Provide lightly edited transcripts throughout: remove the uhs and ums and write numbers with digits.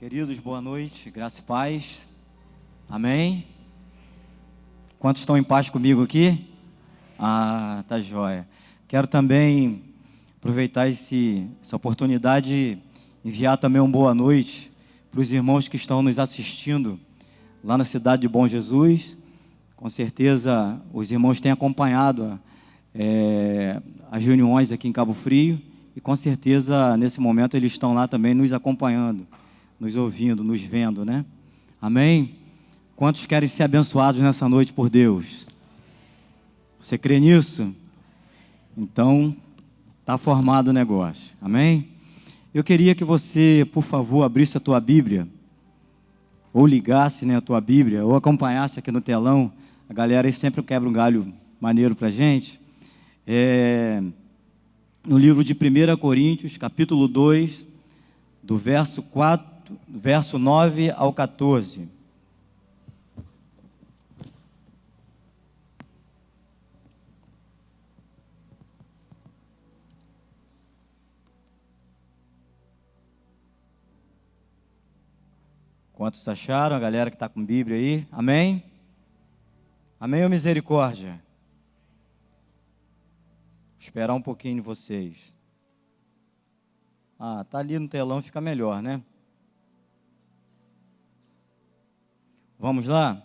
Queridos, boa noite, graça e paz, amém? Quantos estão em paz comigo aqui? Tá joia. Quero também aproveitar essa oportunidade e enviar também uma boa noite para os irmãos que estão nos assistindo lá na cidade de Bom Jesus. Com certeza os irmãos têm acompanhado as reuniões aqui em Cabo Frio e com certeza nesse momento eles estão lá também nos acompanhando, nos ouvindo, nos vendo, né? Amém? Quantos querem ser abençoados nessa noite por Deus? Você crê nisso? Então, está formado o negócio, amém? Eu queria que você, por favor, abrisse a tua Bíblia, ou ligasse, né, a tua Bíblia, ou acompanhasse aqui no telão. A galera aí sempre quebra um galho maneiro para a gente. No livro de 1 Coríntios, capítulo 2, do verso 9 ao 14. Quantos acharam? A galera que está com Bíblia aí, amém? Amém ou misericórdia? Vou esperar um pouquinho de vocês. Tá ali no telão, fica melhor, né? Vamos lá?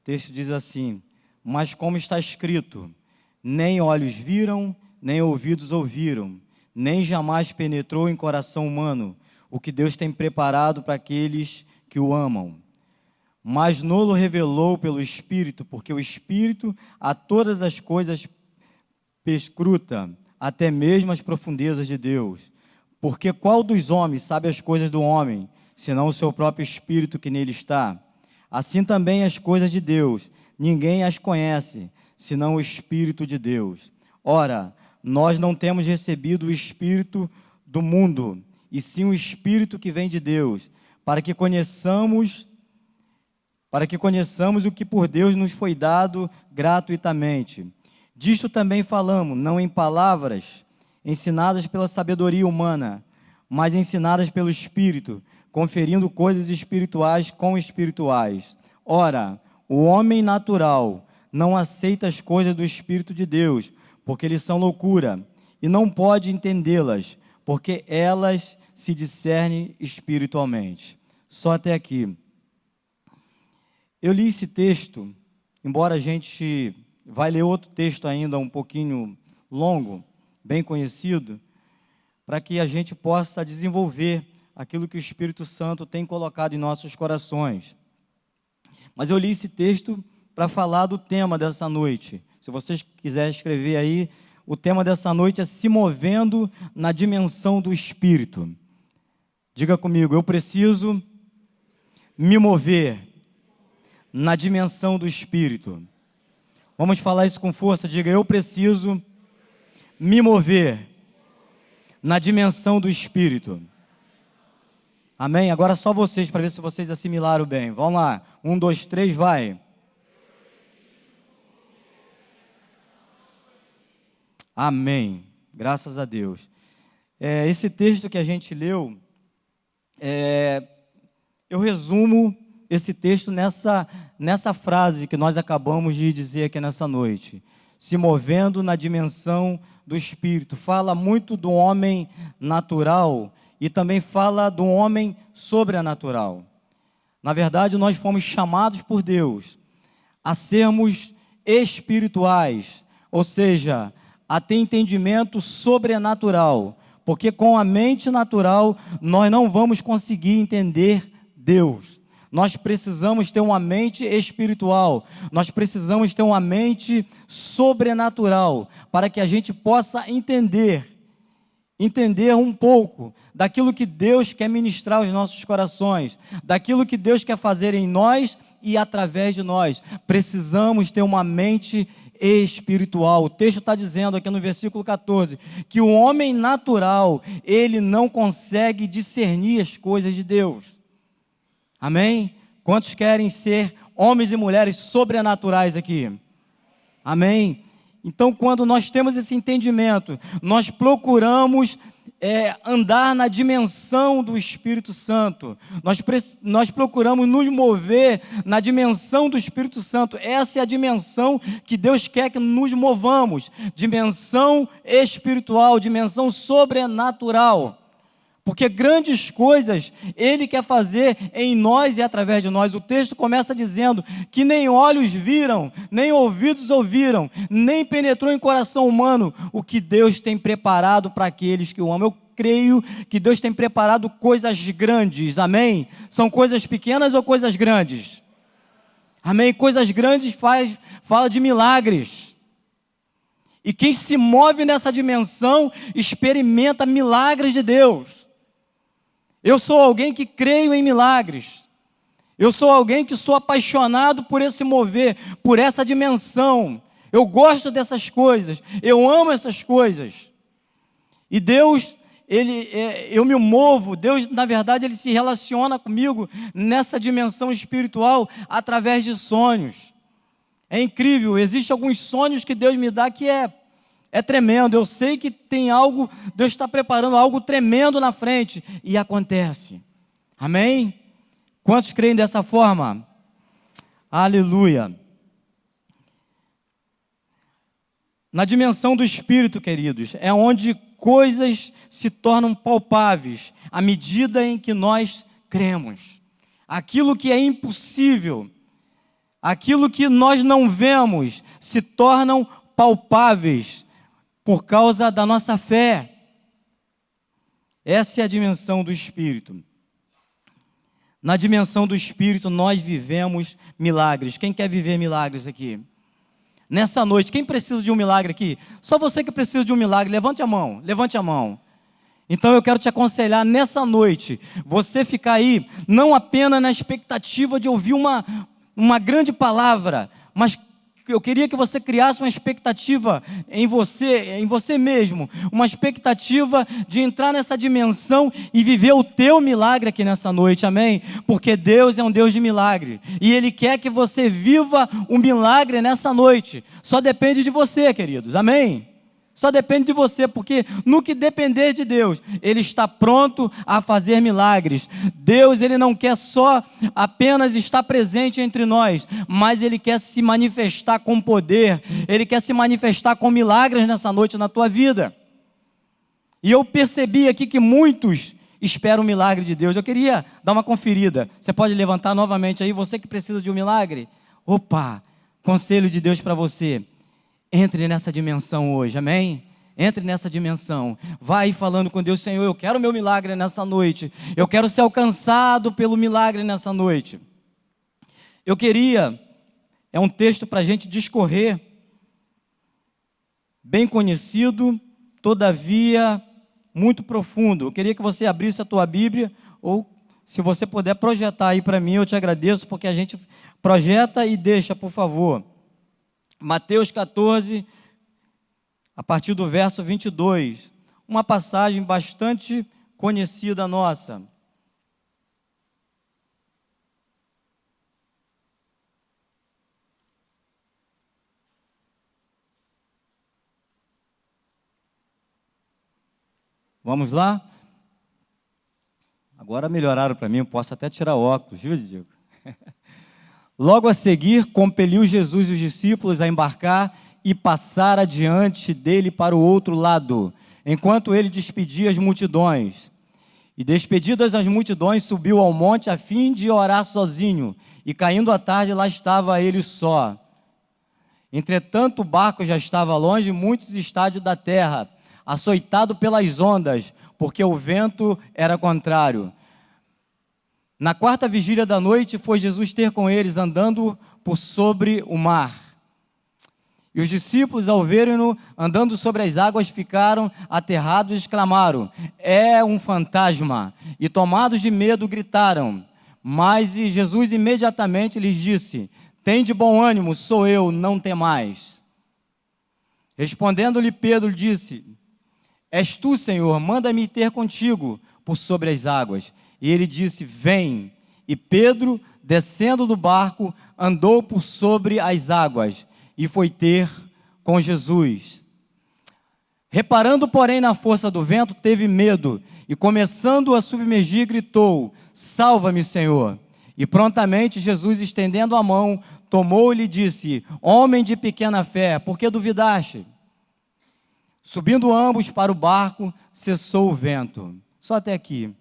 O texto diz assim: mas como está escrito, nem olhos viram, nem ouvidos ouviram, nem jamais penetrou em coração humano o que Deus tem preparado para aqueles que o amam. Mas nolo revelou pelo Espírito, porque o Espírito a todas as coisas perscruta, até mesmo as profundezas de Deus. Porque qual dos homens sabe as coisas do homem, senão o seu próprio Espírito que nele está? Assim também as coisas de Deus, ninguém as conhece, senão o Espírito de Deus. Ora, nós não temos recebido o Espírito do mundo, e sim o Espírito que vem de Deus, para que conheçamos o que por Deus nos foi dado gratuitamente. Disto também falamos, não em palavras ensinadas pela sabedoria humana, mas ensinadas pelo Espírito, conferindo coisas espirituais com espirituais. Ora, o homem natural não aceita as coisas do Espírito de Deus, porque eles são loucura, e não pode entendê-las, porque elas se discernem espiritualmente. Só até aqui. Eu li esse texto, embora a gente vai ler outro texto ainda um pouquinho longo, bem conhecido, para que a gente possa desenvolver aquilo que o Espírito Santo tem colocado em nossos corações. Mas eu li esse texto para falar do tema dessa noite. Se vocês quiserem escrever aí, o tema dessa noite é se movendo na dimensão do Espírito. Diga comigo, eu preciso me mover na dimensão do Espírito. Vamos falar isso com força, diga, eu preciso me mover na dimensão do Espírito. Amém? Agora só vocês, para ver se vocês assimilaram bem. Vamos lá, 1, 2, 3, vai. Amém, graças a Deus. Esse texto que a gente leu, eu resumo esse texto nessa frase que nós acabamos de dizer aqui nessa noite. Se movendo na dimensão do Espírito. Fala muito do homem natural e também fala do homem sobrenatural. Na verdade, nós fomos chamados por Deus a sermos espirituais, ou seja, a ter entendimento sobrenatural, porque com a mente natural nós não vamos conseguir entender Deus. Nós precisamos ter uma mente espiritual, nós precisamos ter uma mente sobrenatural, para que a gente possa entender um pouco daquilo que Deus quer ministrar aos nossos corações, daquilo que Deus quer fazer em nós e através de nós. Precisamos ter uma mente espiritual. O texto está dizendo aqui no versículo 14, que o homem natural, ele não consegue discernir as coisas de Deus. Amém? Quantos querem ser homens e mulheres sobrenaturais aqui? Amém? Então, quando nós temos esse entendimento, nós procuramos andar na dimensão do Espírito Santo. Nós procuramos nos mover na dimensão do Espírito Santo. Essa é a dimensão que Deus quer que nos movamos. Dimensão espiritual, dimensão sobrenatural. Porque grandes coisas Ele quer fazer em nós e através de nós. O texto começa dizendo que nem olhos viram, nem ouvidos ouviram, nem penetrou em coração humano o que Deus tem preparado para aqueles que o amam. Eu creio que Deus tem preparado coisas grandes, amém? São coisas pequenas ou coisas grandes? Amém? Coisas grandes fala de milagres. E quem se move nessa dimensão experimenta milagres de Deus. Eu sou alguém que creio em milagres. Eu sou alguém que sou apaixonado por esse mover, por essa dimensão. Eu gosto dessas coisas. Eu amo essas coisas. E Deus, eu me movo. Deus, na verdade, Ele se relaciona comigo nessa dimensão espiritual através de sonhos. É incrível. Existem alguns sonhos que Deus me dá que é tremendo. Eu sei que tem algo, Deus está preparando algo tremendo na frente. E acontece. Amém? Quantos creem dessa forma? Aleluia. Na dimensão do Espírito, queridos, é onde coisas se tornam palpáveis à medida em que nós cremos. Aquilo que é impossível, aquilo que nós não vemos, se tornam palpáveis por causa da nossa fé. Essa é a dimensão do Espírito. Na dimensão do Espírito nós vivemos milagres. Quem quer viver milagres aqui? Nessa noite, quem precisa de um milagre aqui? Só você que precisa de um milagre, levante a mão, levante a mão. Então eu quero te aconselhar nessa noite, você ficar aí, não apenas na expectativa de ouvir uma grande palavra, mas eu queria que você criasse uma expectativa em você mesmo, uma expectativa de entrar nessa dimensão e viver o teu milagre aqui nessa noite, amém? Porque Deus é um Deus de milagre, e Ele quer que você viva o milagre nessa noite. Só depende de você, queridos, amém? Só depende de você, porque no que depender de Deus, Ele está pronto a fazer milagres. Deus, Ele não quer só apenas estar presente entre nós, mas Ele quer se manifestar com poder, Ele quer se manifestar com milagres nessa noite na tua vida. E eu percebi aqui que muitos esperam o milagre de Deus. Eu queria dar uma conferida. Você pode levantar novamente aí, você que precisa de um milagre? Opa, conselho de Deus para você. Entre nessa dimensão hoje, amém? Entre nessa dimensão, vai falando com Deus: Senhor, eu quero o meu milagre nessa noite, eu quero ser alcançado pelo milagre nessa noite. Eu queria, é um texto para a gente discorrer, bem conhecido, todavia muito profundo. Eu queria que você abrisse a tua Bíblia, ou se você puder projetar aí para mim, eu te agradeço, porque a gente projeta e deixa, por favor. Mateus 14, a partir do verso 22, uma passagem bastante conhecida nossa. Vamos lá? Agora melhoraram para mim, eu posso até tirar óculos, viu, Diego? Logo a seguir, compeliu Jesus e os discípulos a embarcar e passar adiante dele para o outro lado, enquanto ele despedia as multidões. E despedidas as multidões, subiu ao monte a fim de orar sozinho. E caindo a tarde, lá estava ele só. Entretanto, o barco já estava longe, muitos estádios da terra, açoitado pelas ondas, porque o vento era contrário. Na quarta vigília da noite, foi Jesus ter com eles, andando por sobre o mar. E os discípulos, ao verem-no andando sobre as águas, ficaram aterrados e exclamaram: é um fantasma! E tomados de medo, gritaram. Mas Jesus imediatamente lhes disse: tende bom ânimo, sou eu, não temais. Respondendo-lhe Pedro, disse: és tu, Senhor, manda-me ter contigo por sobre as águas. E ele disse: vem. E Pedro, descendo do barco, andou por sobre as águas e foi ter com Jesus. Reparando, porém, na força do vento, teve medo, e começando a submergir, gritou: salva-me, Senhor. E prontamente Jesus, estendendo a mão, tomou-lhe e disse: homem de pequena fé, por que duvidaste? Subindo ambos para o barco, cessou o vento. Só até aqui.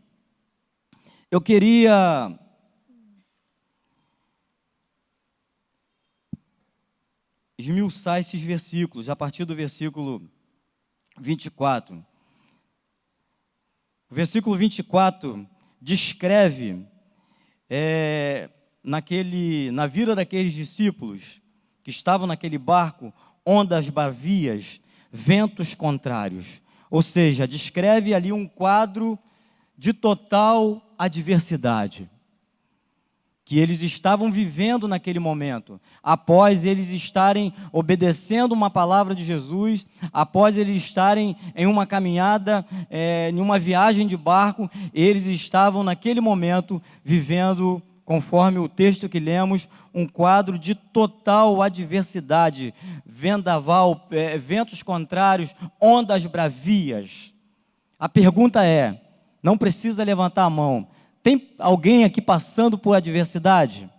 Eu queria esmiuçar esses versículos, a partir do versículo 24. O versículo 24 descreve na vida daqueles discípulos que estavam naquele barco, ondas bravias, ventos contrários. Ou seja, descreve ali um quadro de total adversidade que eles estavam vivendo naquele momento, após eles estarem obedecendo uma palavra de Jesus, após eles estarem em uma caminhada, em uma viagem de barco, eles estavam naquele momento vivendo, conforme o texto que lemos, um quadro de total adversidade, vendaval, ventos contrários, ondas bravias. A pergunta é, não precisa levantar a mão, tem alguém aqui passando por adversidade?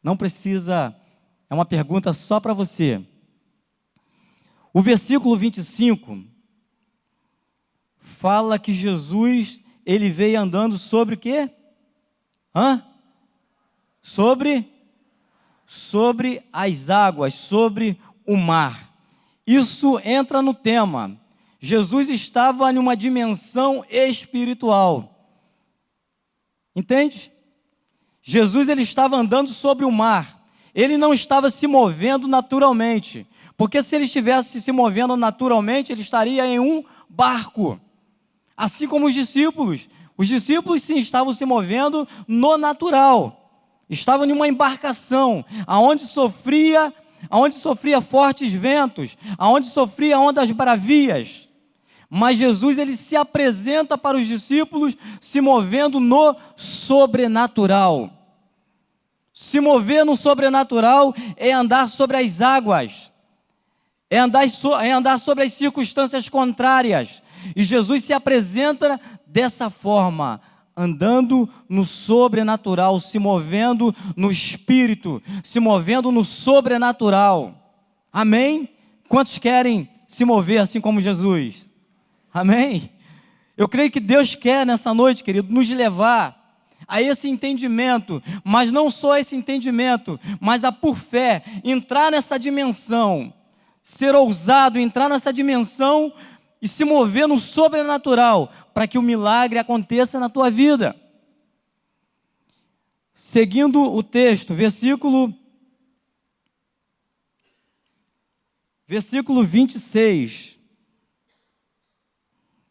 Não precisa, é uma pergunta só para você. O versículo 25 fala que Jesus, ele veio andando sobre o quê? Sobre as águas, sobre o mar. Isso entra no tema. Jesus estava em uma dimensão espiritual. Entende? Jesus, ele estava andando sobre o mar. Ele não estava se movendo naturalmente. Porque se ele estivesse se movendo naturalmente, ele estaria em um barco. Assim como os discípulos. Os discípulos sim estavam se movendo no natural. Estavam em uma embarcação, aonde sofria fortes ventos, aonde sofria ondas bravias. Mas Jesus, ele se apresenta para os discípulos se movendo no sobrenatural. Se mover no sobrenatural é andar sobre as águas, é andar sobre as circunstâncias contrárias. E Jesus se apresenta dessa forma, andando no sobrenatural, se movendo no espírito, se movendo no sobrenatural. Amém? Quantos querem se mover assim como Jesus? Amém? Eu creio que Deus quer nessa noite, querido, nos levar a esse entendimento, mas não só esse entendimento, mas a por fé, entrar nessa dimensão, ser ousado, entrar nessa dimensão e se mover no sobrenatural, para que o milagre aconteça na tua vida. Seguindo o texto, versículo 26.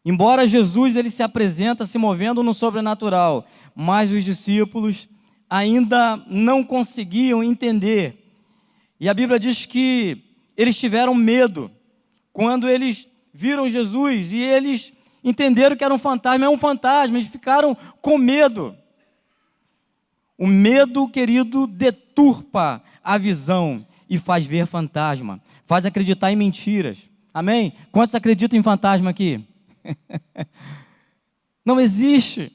Embora Jesus, ele se apresenta se movendo no sobrenatural, mas os discípulos ainda não conseguiam entender. E a Bíblia diz que eles tiveram medo quando eles viram Jesus e eles entenderam que era um fantasma. É um fantasma, eles ficaram com medo. O medo, querido, deturpa a visão e faz ver fantasma, faz acreditar em mentiras. Amém? Quantos acreditam em fantasma aqui? Não existe.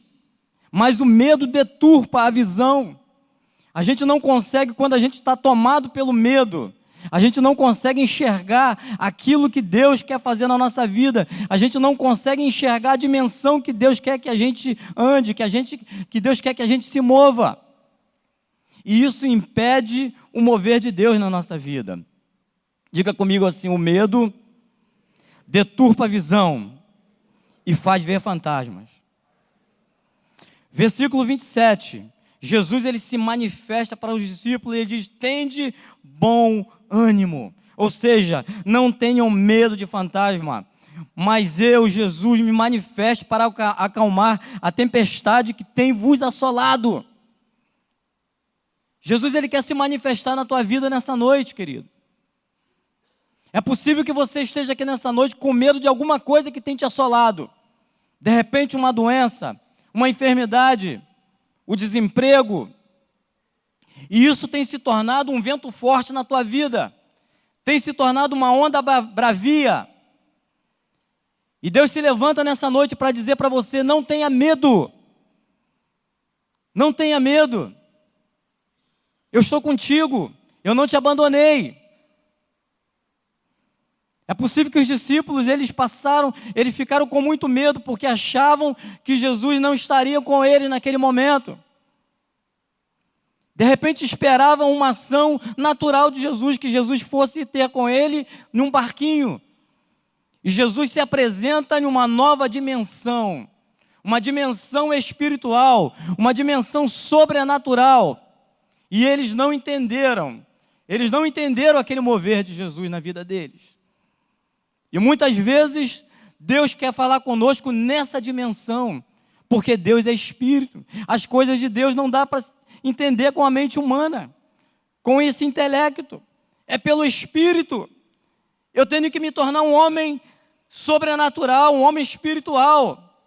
Mas o medo deturpa a visão. A gente não consegue, quando a gente está tomado pelo medo, a gente não consegue enxergar aquilo que Deus quer fazer na nossa vida. A gente não consegue enxergar a dimensão que Deus quer que a gente ande, que Deus quer que a gente se mova. E isso impede o mover de Deus na nossa vida. Diga comigo assim: o medo deturpa a visão e faz ver fantasmas. Versículo 27. Jesus, ele se manifesta para os discípulos e ele diz: tende bom ânimo. Ou seja, não tenham medo de fantasma, mas eu, Jesus, me manifesto para acalmar a tempestade que tem vos assolado. Jesus, ele quer se manifestar na tua vida nessa noite, querido. É possível que você esteja aqui nessa noite com medo de alguma coisa que tem te assolado. De repente, uma doença, uma enfermidade, o desemprego. E isso tem se tornado um vento forte na tua vida. tem se tornado uma onda bravia. E Deus se levanta nessa noite para dizer para você: não tenha medo. Não tenha medo. Eu estou contigo. Eu não te abandonei. É possível que os discípulos, eles ficaram com muito medo, porque achavam que Jesus não estaria com eles naquele momento. De repente esperavam uma ação natural de Jesus, que Jesus fosse ter com ele num barquinho. E Jesus se apresenta em uma nova dimensão, uma dimensão espiritual, uma dimensão sobrenatural. E eles não entenderam aquele mover de Jesus na vida deles. E muitas vezes Deus quer falar conosco nessa dimensão, porque Deus é espírito. As coisas de Deus não dá para entender com a mente humana, com esse intelecto. É pelo espírito. Eu tenho que me tornar um homem sobrenatural, um homem espiritual,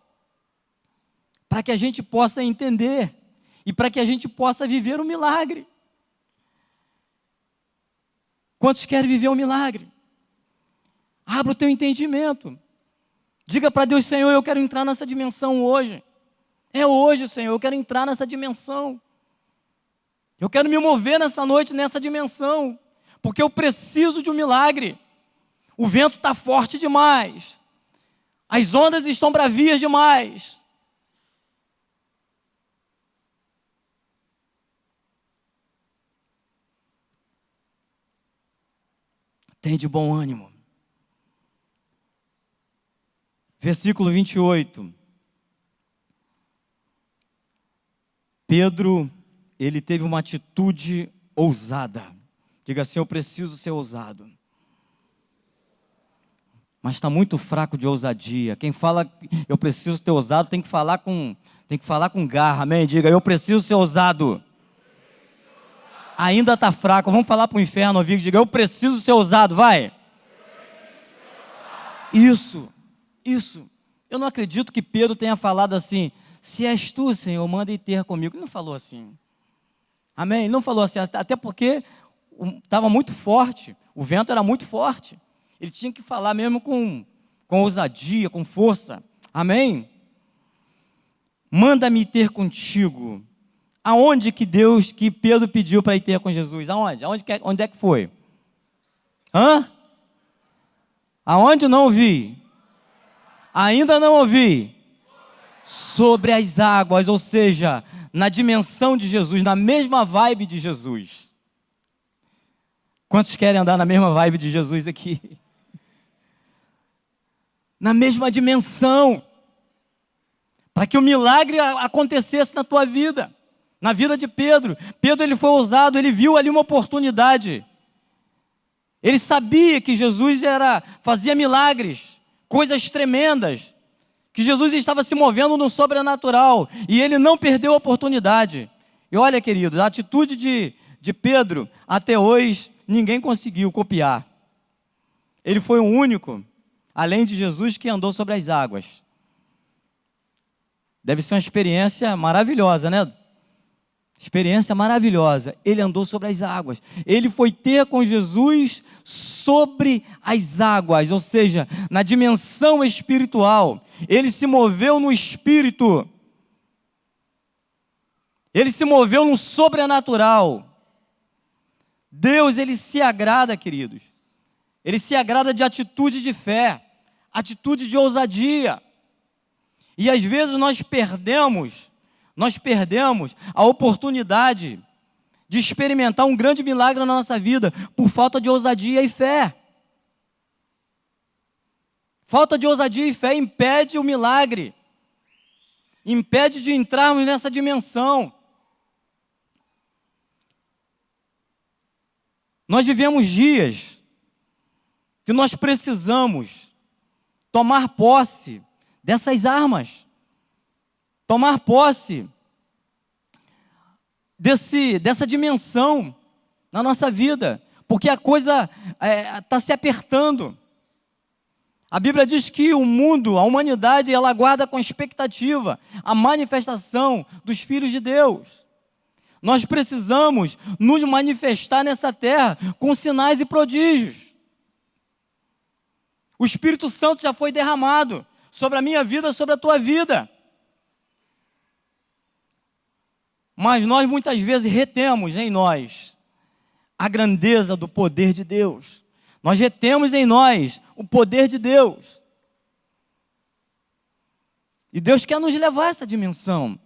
para que a gente possa entender e para que a gente possa viver um milagre. Quantos querem viver um milagre? Abra o teu entendimento. Diga para Deus: Senhor, eu quero entrar nessa dimensão hoje. É hoje, Senhor, eu quero entrar nessa dimensão. Eu quero me mover nessa noite, nessa dimensão, porque eu preciso de um milagre. O vento está forte demais. As ondas estão bravias demais. Tem de bom ânimo. Versículo 28. Pedro, ele teve uma atitude ousada. Diga assim: eu preciso ser ousado. Mas está muito fraco de ousadia. Quem fala eu preciso ser ousado tem que falar com garra, amém? Diga: eu preciso ser ousado. Ainda está fraco. Vamos falar para o inferno ouvir. Diga: eu preciso ser ousado, vai. Isso. Eu não acredito que Pedro tenha falado assim: se és tu, Senhor, manda ir ter comigo. Ele não falou assim. Amém? Ele não falou assim, até porque estava muito forte. O vento era muito forte. Ele tinha que falar mesmo com ousadia, com força. Amém? Manda-me ter contigo. Aonde que Pedro pediu para ir ter com Jesus? Aonde? Onde é que foi? Aonde não ouvi? Ainda não ouvi. Sobre as águas, ou seja, na dimensão de Jesus, na mesma vibe de Jesus. Quantos querem andar na mesma vibe de Jesus aqui? Na mesma dimensão. Para que o milagre acontecesse na tua vida. Na vida de Pedro. Pedro, ele foi ousado, ele viu ali uma oportunidade. Ele sabia que Jesus fazia milagres, coisas tremendas, que Jesus estava se movendo no sobrenatural, e ele não perdeu a oportunidade. E olha, queridos, a atitude de Pedro, até hoje, ninguém conseguiu copiar. Ele foi o único, além de Jesus, que andou sobre as águas. Deve ser uma experiência maravilhosa, né? Experiência maravilhosa. Ele andou sobre as águas. Ele foi ter com Jesus sobre as águas, ou seja, na dimensão espiritual. Ele se moveu no espírito. Ele se moveu no sobrenatural. Deus, ele se agrada, queridos. Ele se agrada de atitude de fé, atitude de ousadia. E às vezes nós perdemos a oportunidade de experimentar um grande milagre na nossa vida por falta de ousadia e fé. Falta de ousadia e fé impede o milagre, impede de entrarmos nessa dimensão. Nós vivemos dias que nós precisamos tomar posse dessas armas, tomar posse dessa dimensão na nossa vida, porque a coisa está se apertando. A Bíblia diz que o mundo, a humanidade, ela aguarda com expectativa a manifestação dos filhos de Deus. Nós precisamos nos manifestar nessa terra com sinais e prodígios. O Espírito Santo já foi derramado sobre a minha vida, sobre a tua vida. Mas nós muitas vezes retemos em nós a grandeza do poder de Deus. Nós retemos em nós o poder de Deus. E Deus quer nos levar a essa dimensão.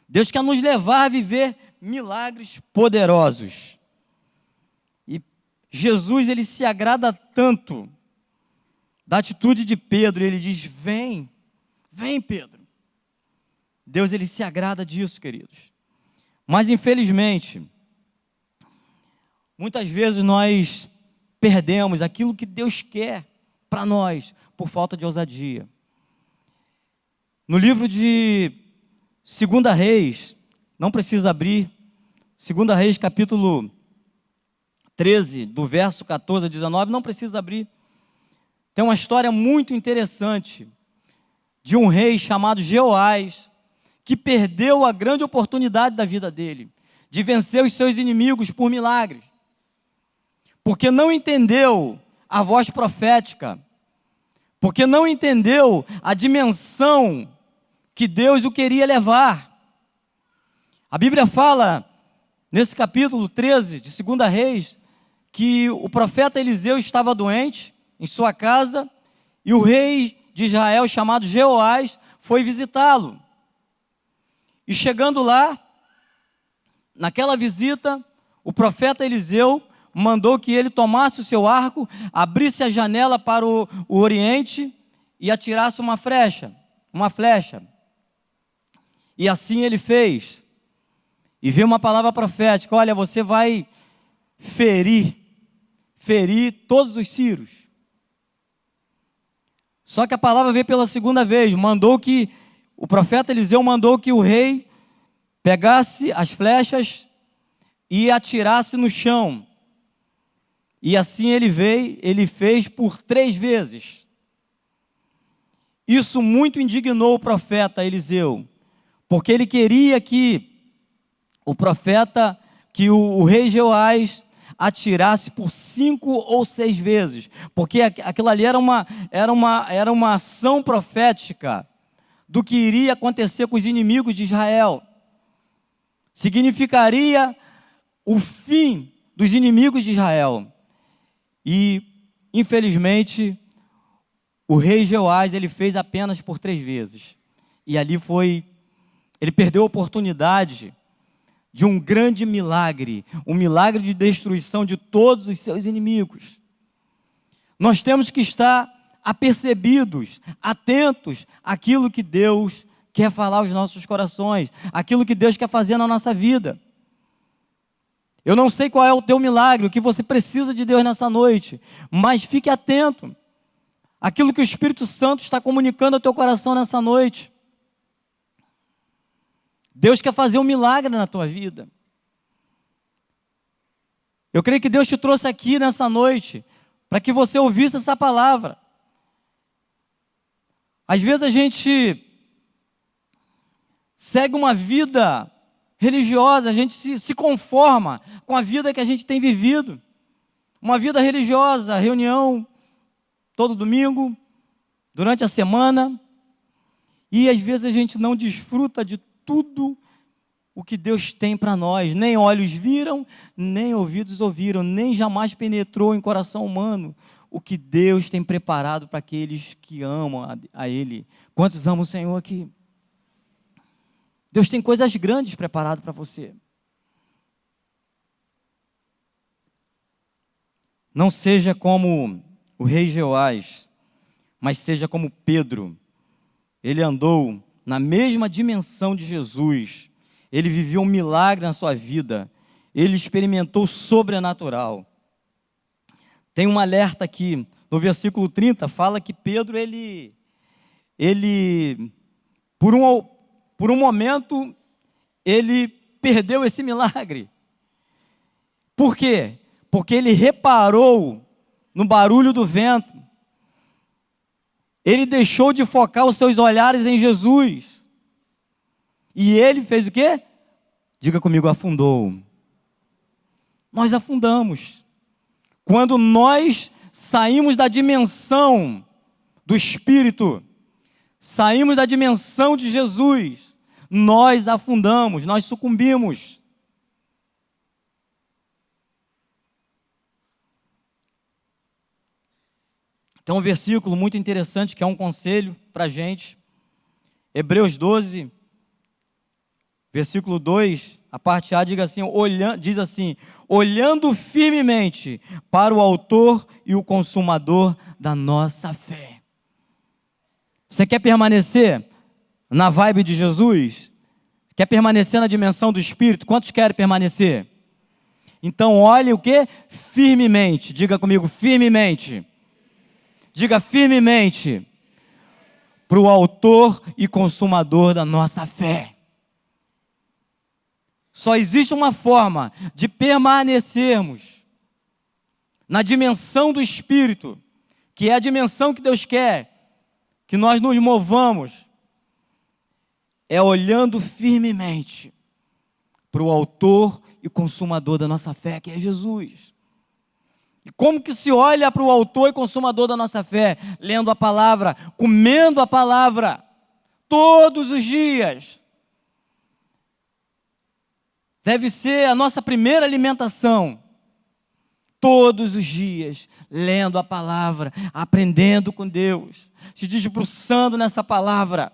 Deus quer nos levar a viver milagres poderosos. E Jesus, ele se agrada tanto da atitude de Pedro. Ele diz: vem, vem, Pedro. Deus, ele se agrada disso, queridos. Mas infelizmente, muitas vezes nós perdemos aquilo que Deus quer para nós por falta de ousadia. No livro de 2 Reis, não precisa abrir, 2 Reis capítulo 13, do verso 14 a 19, não precisa abrir. Tem uma história muito interessante de um rei chamado Jeoás, que perdeu a grande oportunidade da vida dele, de vencer os seus inimigos por milagres, porque não entendeu a voz profética, porque não entendeu a dimensão que Deus o queria levar. A Bíblia fala, nesse capítulo 13 de 2 Reis, que o profeta Eliseu estava doente em sua casa, e o rei de Israel, chamado Jeoás, foi visitá-lo. E chegando lá, naquela visita, o profeta Eliseu mandou que ele tomasse o seu arco, abrisse a janela para o oriente e atirasse uma flecha. E assim ele fez. E veio uma palavra profética: olha, você vai ferir todos os sírios. Só que a palavra veio pela segunda vez, o profeta Eliseu mandou que o rei pegasse as flechas e atirasse no chão. E assim ele fez por 3 vezes. Isso muito indignou o profeta Eliseu, porque ele queria que o rei Jeoás atirasse por 5 ou 6 vezes, porque aquilo ali era uma ação profética do que iria acontecer com os inimigos de Israel. Significaria o fim dos inimigos de Israel. E, infelizmente, o rei Jeoás, ele fez apenas por 3 vezes. E ali ele perdeu a oportunidade de um grande milagre, um milagre de destruição de todos os seus inimigos. Nós temos que estar apercebidos, atentos àquilo que Deus quer falar aos nossos corações, aquilo que Deus quer fazer na nossa vida. Eu não sei qual é o teu milagre, o que você precisa de Deus nessa noite, mas fique atento àquilo que o Espírito Santo está comunicando ao teu coração nessa noite. Deus quer fazer um milagre na tua vida. Eu creio que Deus te trouxe aqui nessa noite para que você ouvisse essa palavra. Às vezes a gente segue uma vida religiosa, a gente se conforma com a vida que a gente tem vivido. Uma vida religiosa, reunião todo domingo, durante a semana, e às vezes a gente não desfruta de tudo o que Deus tem para nós. Nem olhos viram, nem ouvidos ouviram, nem jamais penetrou em coração humano o que Deus tem preparado para aqueles que amam a Ele. Quantos amam o Senhor aqui? Deus tem coisas grandes preparadas para você. Não seja como o rei Jeoás, mas seja como Pedro. Ele andou na mesma dimensão de Jesus. Ele viveu um milagre na sua vida. Ele experimentou o sobrenatural. Tem um alerta aqui, no versículo 30, fala que Pedro, ele por um momento, ele perdeu esse milagre. Por quê? Porque ele reparou no barulho do vento. Ele deixou de focar os seus olhares em Jesus. E ele fez o quê? Diga comigo, afundou. Nós afundamos. Quando nós saímos da dimensão do Espírito, saímos da dimensão de Jesus, nós afundamos, nós sucumbimos. Tem um versículo muito interessante que é um conselho para a gente. Hebreus 12, versículo 2, a parte A diz assim, olhando firmemente para o autor e o consumador da nossa fé. Você quer permanecer na vibe de Jesus? Quer permanecer na dimensão do Espírito? Quantos querem permanecer? Então olhe o que? Firmemente. Diga comigo, firmemente. Diga firmemente para o autor e consumador da nossa fé. Só existe uma forma de permanecermos na dimensão do Espírito, que é a dimensão que Deus quer que nós nos movamos, é olhando firmemente para o autor e consumador da nossa fé, que é Jesus. E como que se olha para o autor e consumador da nossa fé? Lendo a palavra, comendo a palavra, todos os dias. Deve ser a nossa primeira alimentação. Todos os dias, lendo a palavra, aprendendo com Deus, se debruçando nessa palavra,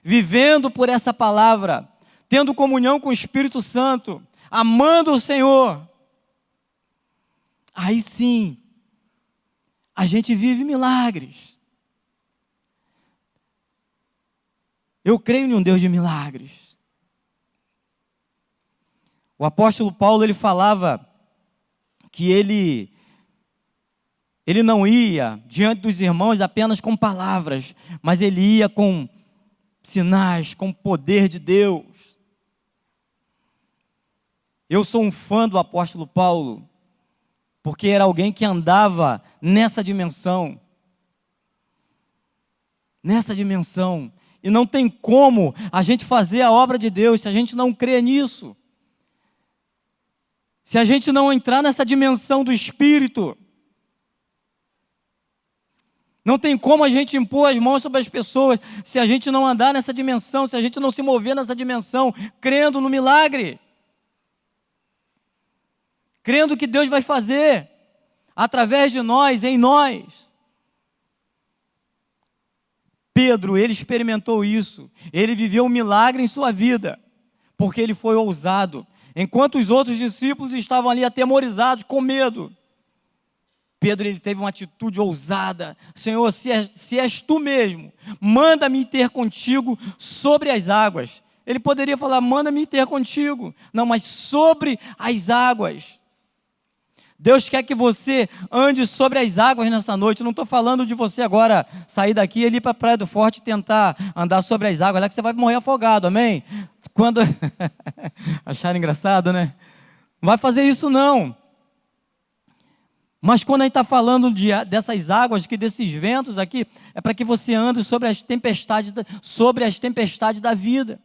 vivendo por essa palavra, tendo comunhão com o Espírito Santo, amando o Senhor. Aí sim, a gente vive milagres. Eu creio em um Deus de milagres. O apóstolo Paulo, ele falava que ele não ia diante dos irmãos apenas com palavras, mas ele ia com sinais, com o poder de Deus. Eu sou um fã do apóstolo Paulo, porque era alguém que andava nessa dimensão. Nessa dimensão. E não tem como a gente fazer a obra de Deus se a gente não crê nisso. Se a gente não entrar nessa dimensão do Espírito. Não tem como a gente impor as mãos sobre as pessoas se a gente não andar nessa dimensão, se a gente não se mover nessa dimensão, crendo no milagre. Crendo que Deus vai fazer através de nós, em nós. Pedro, ele experimentou isso. Ele viveu um milagre em sua vida, porque ele foi ousado. Enquanto os outros discípulos estavam ali atemorizados, com medo, Pedro, ele teve uma atitude ousada. Senhor, se és tu mesmo, manda-me ter contigo sobre as águas. Ele poderia falar, manda-me ter contigo. Não, mas sobre as águas. Deus quer que você ande sobre as águas nessa noite. Eu não estou falando de você agora sair daqui e ir para a Praia do Forte e tentar andar sobre as águas, lá que você vai morrer afogado, amém? Quando acharam engraçado, né? Não vai fazer isso não. Mas quando a gente está falando dessas águas, desses ventos aqui, é para que você ande sobre as tempestades da vida.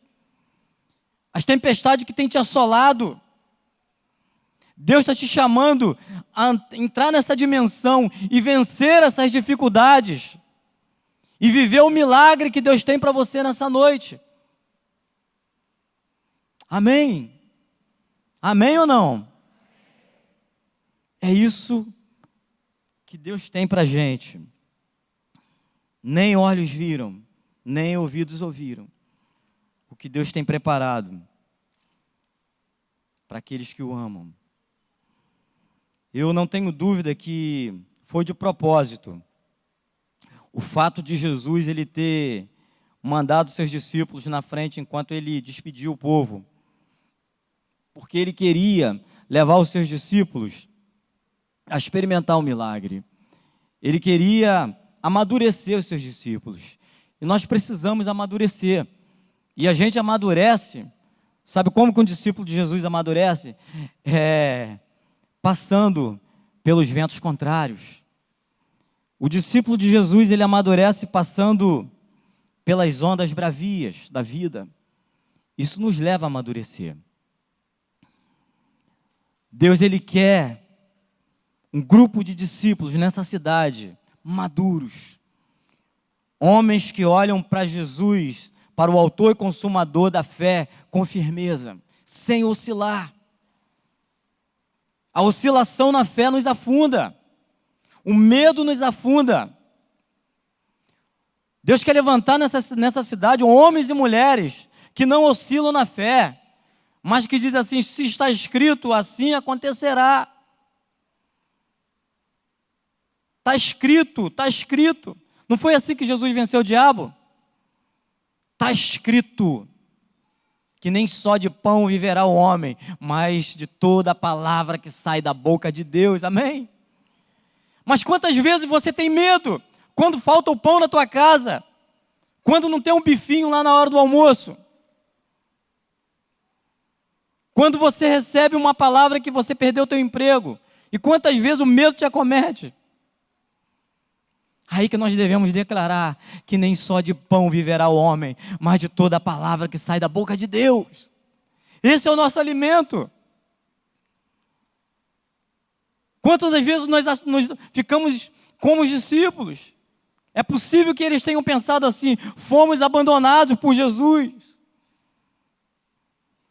As tempestades que têm te assolado. Deus está te chamando a entrar nessa dimensão e vencer essas dificuldades. E viver o milagre que Deus tem para você nessa noite. Amém? Amém ou não? É isso que Deus tem para a gente. Nem olhos viram, nem ouvidos ouviram o que Deus tem preparado para aqueles que o amam. Eu não tenho dúvida que foi de propósito o fato de Jesus ele ter mandado seus discípulos na frente enquanto ele despediu o povo, porque ele queria levar os seus discípulos a experimentar o milagre. Ele queria amadurecer os seus discípulos. E nós precisamos amadurecer. E a gente amadurece. Sabe como que um discípulo de Jesus amadurece? Passando pelos ventos contrários. O discípulo de Jesus, ele amadurece passando pelas ondas bravias da vida. Isso nos leva a amadurecer. Deus, ele quer um grupo de discípulos nessa cidade, maduros, homens que olham para Jesus, para o autor e consumador da fé, com firmeza, sem oscilar. A oscilação na fé nos afunda, o medo nos afunda. Deus quer levantar nessa cidade homens e mulheres que não oscilam na fé, mas que dizem assim: se está escrito, assim acontecerá. Está escrito, está escrito. Não foi assim que Jesus venceu o diabo? Está escrito que nem só de pão viverá o homem, mas de toda a palavra que sai da boca de Deus. Amém? Mas quantas vezes você tem medo quando falta o pão na tua casa? Quando não tem um bifinho lá na hora do almoço? Quando você recebe uma palavra que você perdeu o teu emprego? E quantas vezes o medo te acomete? Aí que nós devemos declarar que nem só de pão viverá o homem, mas de toda a palavra que sai da boca de Deus. Esse é o nosso alimento. Quantas das vezes nós ficamos como os discípulos? É possível que eles tenham pensado assim: fomos abandonados por Jesus.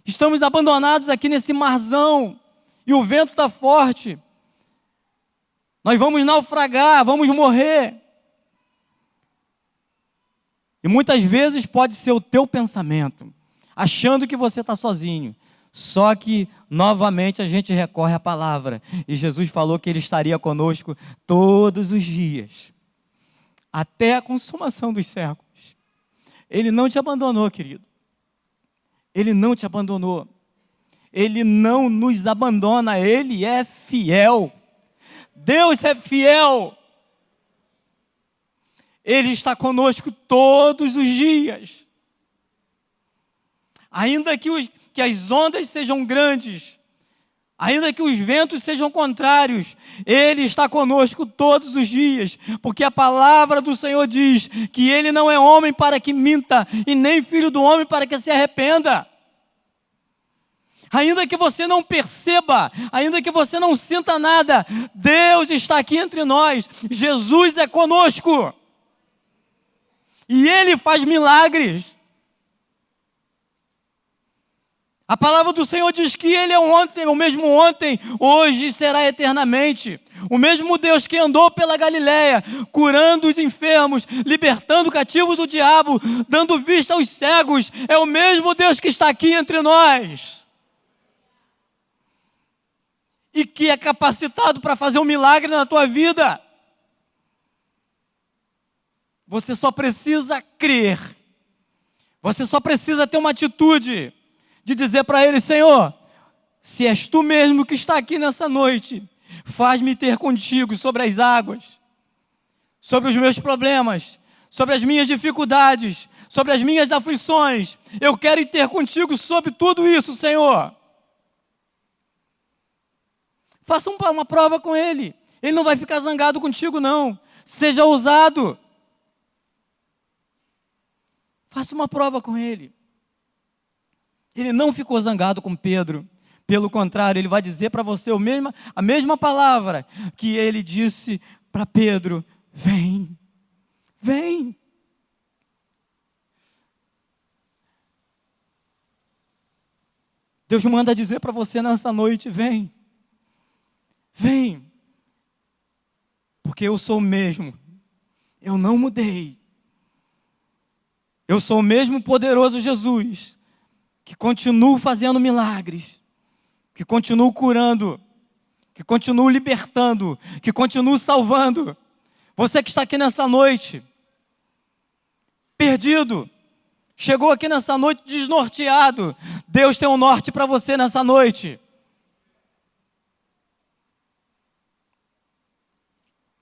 Estamos abandonados aqui nesse marzão, e o vento está forte. Nós vamos naufragar, vamos morrer. E muitas vezes pode ser o teu pensamento, achando que você está sozinho. Só que, novamente, a gente recorre à palavra. E Jesus falou que Ele estaria conosco todos os dias, até a consumação dos séculos. Ele não te abandonou, querido. Ele não te abandonou. Ele não nos abandona. Ele é fiel. Deus é fiel. Ele está conosco todos os dias. Ainda que as ondas sejam grandes, ainda que os ventos sejam contrários, Ele está conosco todos os dias, porque a palavra do Senhor diz que Ele não é homem para que minta, e nem filho do homem para que se arrependa. Ainda que você não perceba, ainda que você não sinta nada, Deus está aqui entre nós, Jesus é conosco. E Ele faz milagres. A palavra do Senhor diz que Ele é o mesmo ontem, hoje e será eternamente. O mesmo Deus que andou pela Galileia, curando os enfermos, libertando cativos do diabo, dando vista aos cegos, é o mesmo Deus que está aqui entre nós. E que é capacitado para fazer um milagre na tua vida. Você só precisa crer. Você só precisa ter uma atitude de dizer para Ele: Senhor, se és Tu mesmo que está aqui nessa noite, faz-me ter contigo sobre as águas, sobre os meus problemas, sobre as minhas dificuldades, sobre as minhas aflições. Eu quero ir ter contigo sobre tudo isso, Senhor. Faça uma prova com Ele. Ele não vai ficar zangado contigo, não. Seja ousado. Faça uma prova com Ele. Ele não ficou zangado com Pedro. Pelo contrário, Ele vai dizer para você a mesma palavra que Ele disse para Pedro: vem, vem. Deus manda dizer para você nessa noite: vem, vem. Porque eu sou o mesmo. Eu não mudei. Eu sou o mesmo poderoso Jesus, que continuo fazendo milagres, que continuo curando, que continuo libertando, que continuo salvando. Você que está aqui nessa noite, perdido, chegou aqui nessa noite desnorteado, Deus tem um norte para você nessa noite.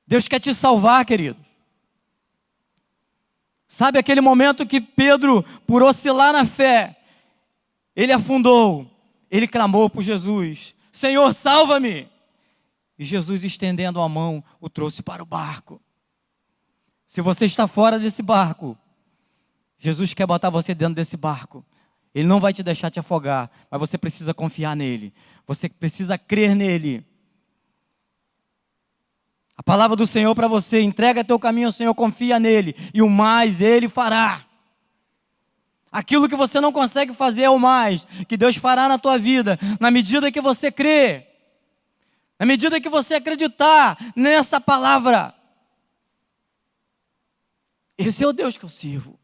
Deus quer te salvar, querido. Sabe aquele momento que Pedro, por oscilar na fé, ele afundou, ele clamou por Jesus: Senhor, salva-me! E Jesus, estendendo a mão, o trouxe para o barco. Se você está fora desse barco, Jesus quer botar você dentro desse barco. Ele não vai te deixar te afogar, mas você precisa confiar nele. Você precisa crer nele. A palavra do Senhor para você: entrega teu caminho ao Senhor, confia nele, e o mais Ele fará. Aquilo que você não consegue fazer é o mais que Deus fará na tua vida, na medida que você crê, na medida que você acreditar nessa palavra. Esse é o Deus que eu sirvo.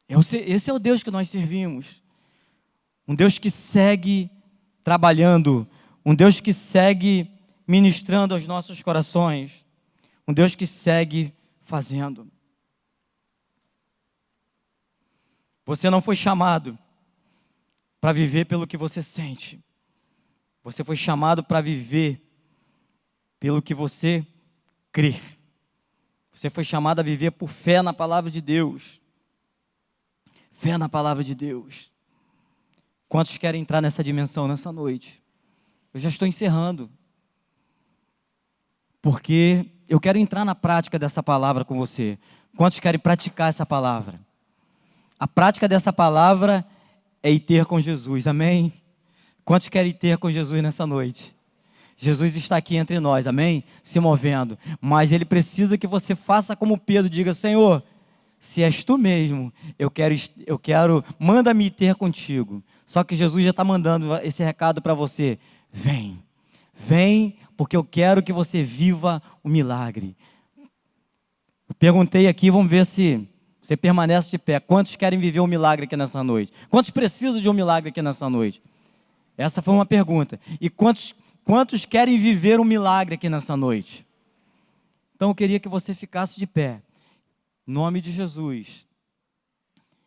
Esse é o Deus que nós servimos. Um Deus que segue trabalhando, um Deus que segue ministrando aos nossos corações, um Deus que segue fazendo. Você não foi chamado para viver pelo que você sente. Você foi chamado para viver pelo que você crê. Você foi chamado a viver por fé na palavra de Deus. Fé na palavra de Deus. Quantos querem entrar nessa dimensão nessa noite? Eu já estou encerrando. Porque eu quero entrar na prática dessa palavra com você. Quantos querem praticar essa palavra? A prática dessa palavra é ir ter com Jesus, amém? Quantos querem ir ter com Jesus nessa noite? Jesus está aqui entre nós, amém? Se movendo, mas Ele precisa que você faça como Pedro, diga: Senhor, se és Tu mesmo, eu quero, manda-me ir ter contigo. Só que Jesus já está mandando esse recado para você: vem, porque eu quero que você viva o milagre. Eu perguntei aqui, vamos ver se você permanece de pé. Quantos querem viver um milagre aqui nessa noite? Quantos precisam de um milagre aqui nessa noite? Essa foi uma pergunta. E quantos querem viver um milagre aqui nessa noite? Então eu queria que você ficasse de pé. Em nome de Jesus.